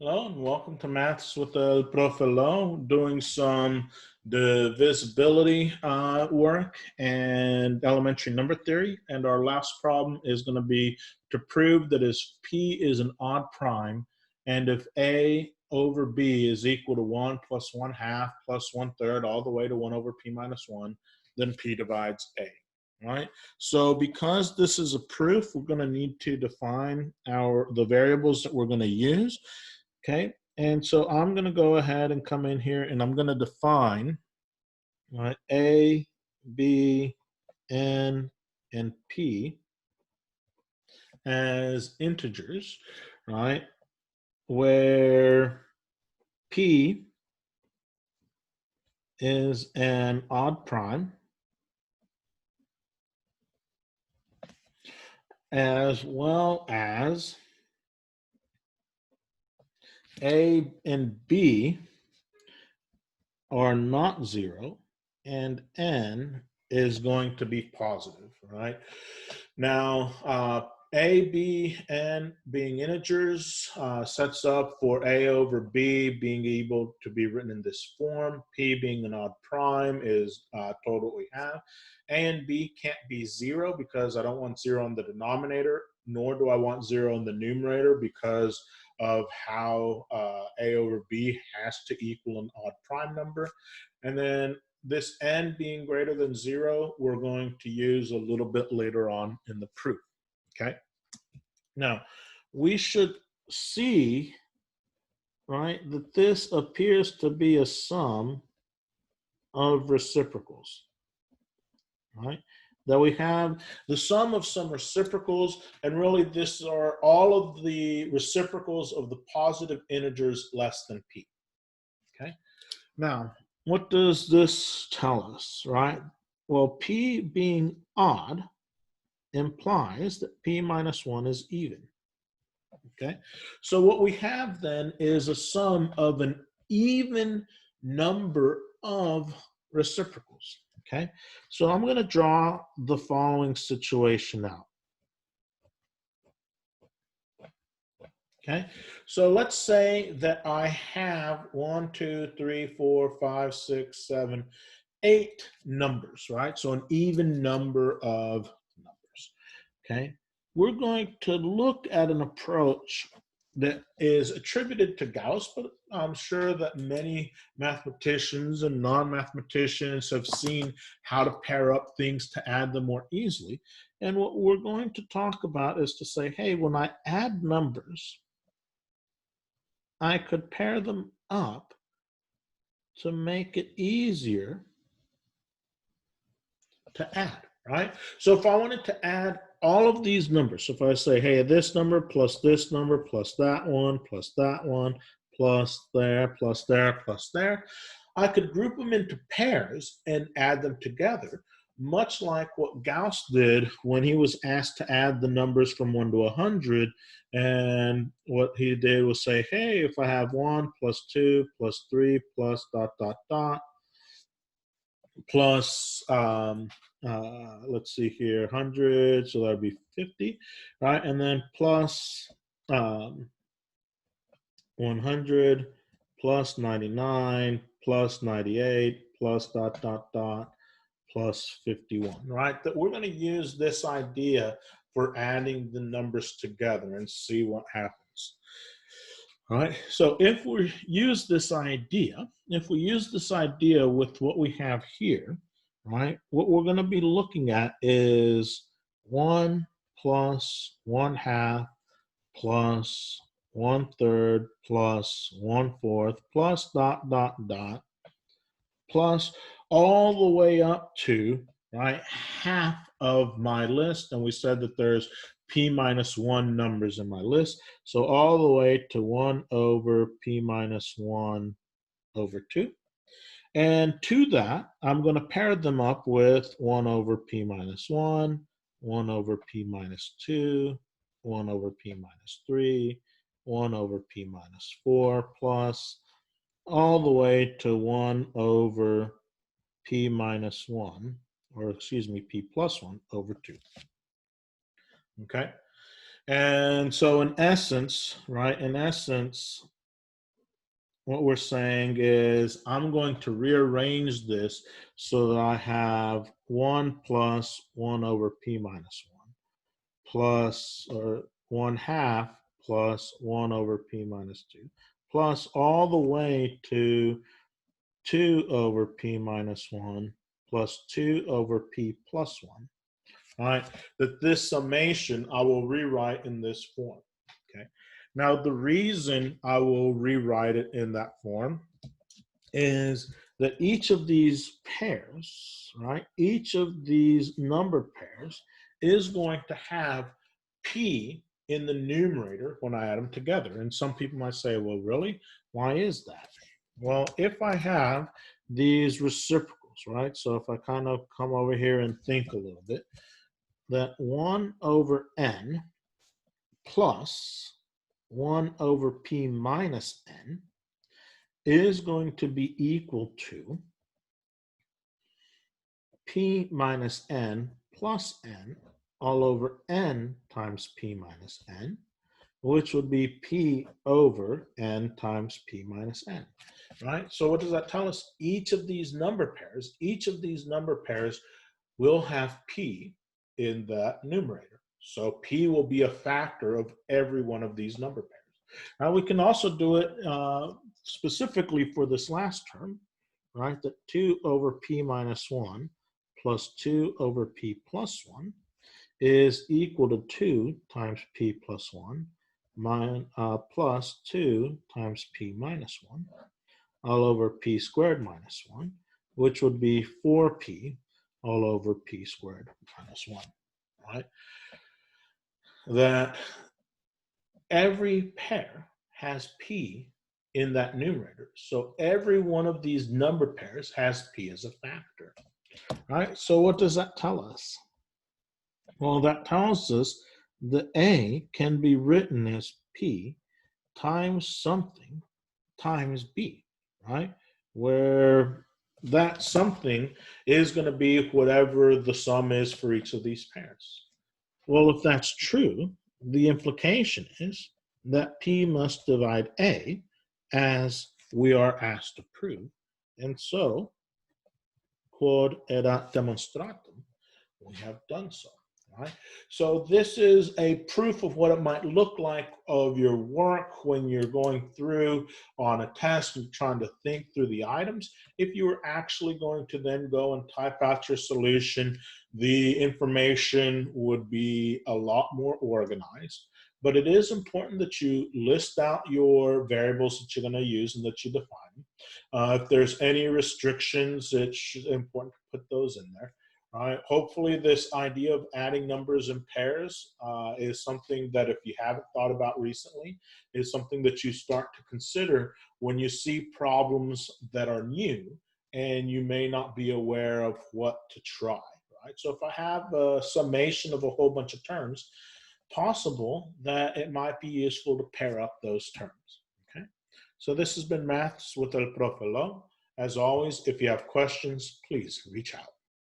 Hello and welcome to Maths with the Profe Lo, doing some divisibility work and elementary number theory. And our last problem is going to be to prove that if P is an odd prime and if A over B is equal to 1 plus 1/2 plus 1/3 all the way to 1 over P minus 1, then P divides A. Right. So because this is a proof, we're going to need to define the variables that we're going to use. Okay, and so I'm going to go ahead and come in here and I'm going to define A, B, N, and P as integers, right? Where P is an odd prime, as well as A and B are not 0, and N is going to be positive, right? Now, A, B, N being integers sets up for A over B being able to be written in this form. P being an odd prime is total what we have. A and B can't be 0 because I don't want 0 in the denominator, nor do I want 0 in the numerator because of how A over B has to equal an odd prime number. And then this N being greater than 0, we're going to use a little bit later on in the proof, okay? Now, we should see, right, that this appears to be a sum of reciprocals, right? That we have the sum of some reciprocals, and really this are all of the reciprocals of the positive integers less than P, okay? Now, what does this tell us, right? Well, P being odd implies that P minus 1 is even, okay? So what we have then is a sum of an even number of reciprocals, okay? So I'm going to draw the following situation out. Okay, so let's say that I have 1, 2, 3, 4, 5, 6, 7, 8 numbers, right? So an even number of numbers, okay? We're going to look at an approach that is attributed to Gauss, but I'm sure that many mathematicians and non-mathematicians have seen how to pair up things to add them more easily. And what we're going to talk about is to say, hey, when I add numbers, I could pair them up to make it easier to add, right? So if I wanted to add all of these numbers, so if I say, hey, this number plus this number plus that one plus that one plus there plus there plus there, I could group them into pairs and add them together, much like what Gauss did when he was asked to add the numbers from 1 to 100. And what he did was say, hey, if I have 1 plus 2 plus 3 plus dot dot dot plus let's see here, 100, so that would be 50, right? And then plus 100 plus 99 plus 98 plus dot dot dot plus 51, right? That we're going to use this idea for adding the numbers together and see what happens. All right, so if we use this idea, with what we have here, right, what we're going to be looking at is 1 plus 1/2 plus 1/3 plus 1/4 plus dot dot dot plus all the way up to, right, half of my list. And we said that there's P minus 1 numbers in my list. So all the way to 1 over P minus 1 over 2. And to that, I'm going to pair them up with 1 over P minus 1, 1 over P minus 2, 1 over P minus 3, 1 over P minus 4, plus all the way to 1 over P minus 1, or excuse me, P plus 1 over 2. Okay? And so in essence, right, what we're saying is I'm going to rearrange this so that I have 1 plus 1 over p minus 1 plus, or 1/2 plus 1 over p minus 2 plus all the way to 2 over p minus 1 plus 2 over p plus 1. All right, that this summation I will rewrite in this form. Okay. Now, the reason I will rewrite it in that form is that each of these pairs, right, each of these number pairs is going to have p in the numerator when I add them together. And some people might say, well, really? Why is that? Well, if I have these reciprocals, right, so if I kind of come over here and think a little bit, that 1 over n plus 1 over p minus n is going to be equal to p minus n plus n all over n times p minus n, which would be p over n times p minus n, right? So what does that tell us? Each of these number pairs will have p in that numerator. So p will be a factor of every one of these number pairs. Now we can also do it specifically for this last term, right? That 2 over p minus 1 plus 2 over p plus 1 is equal to 2 times p plus 1 plus 2 times p minus 1 all over p squared minus 1, which would be 4p all over p squared minus 1, right? That every pair has p in that numerator. So every one of these number pairs has p as a factor, right? So what does that tell us? Well, that tells us that A can be written as p times something times b, right? Where that something is going to be whatever the sum is for each of these pairs. Well, if that's true, the implication is that P must divide A as we are asked to prove. And so, quod erat demonstratum, we have done so. Right? So this is a proof of what it might look like of your work when you're going through on a test and trying to think through the items. If you were actually going to then go and type out your solution, the information would be a lot more organized. But it is important that you list out your variables that you're going to use and that you define. If there's any restrictions, it's important to put those in there. Right. Hopefully this idea of adding numbers in pairs is something that, if you haven't thought about recently, is something that you start to consider when you see problems that are new and you may not be aware of what to try. Right. So if I have a summation of a whole bunch of terms, possible that it might be useful to pair up those terms. Okay. So this has been Maths with El Profe Lo. As always, if you have questions, please reach out.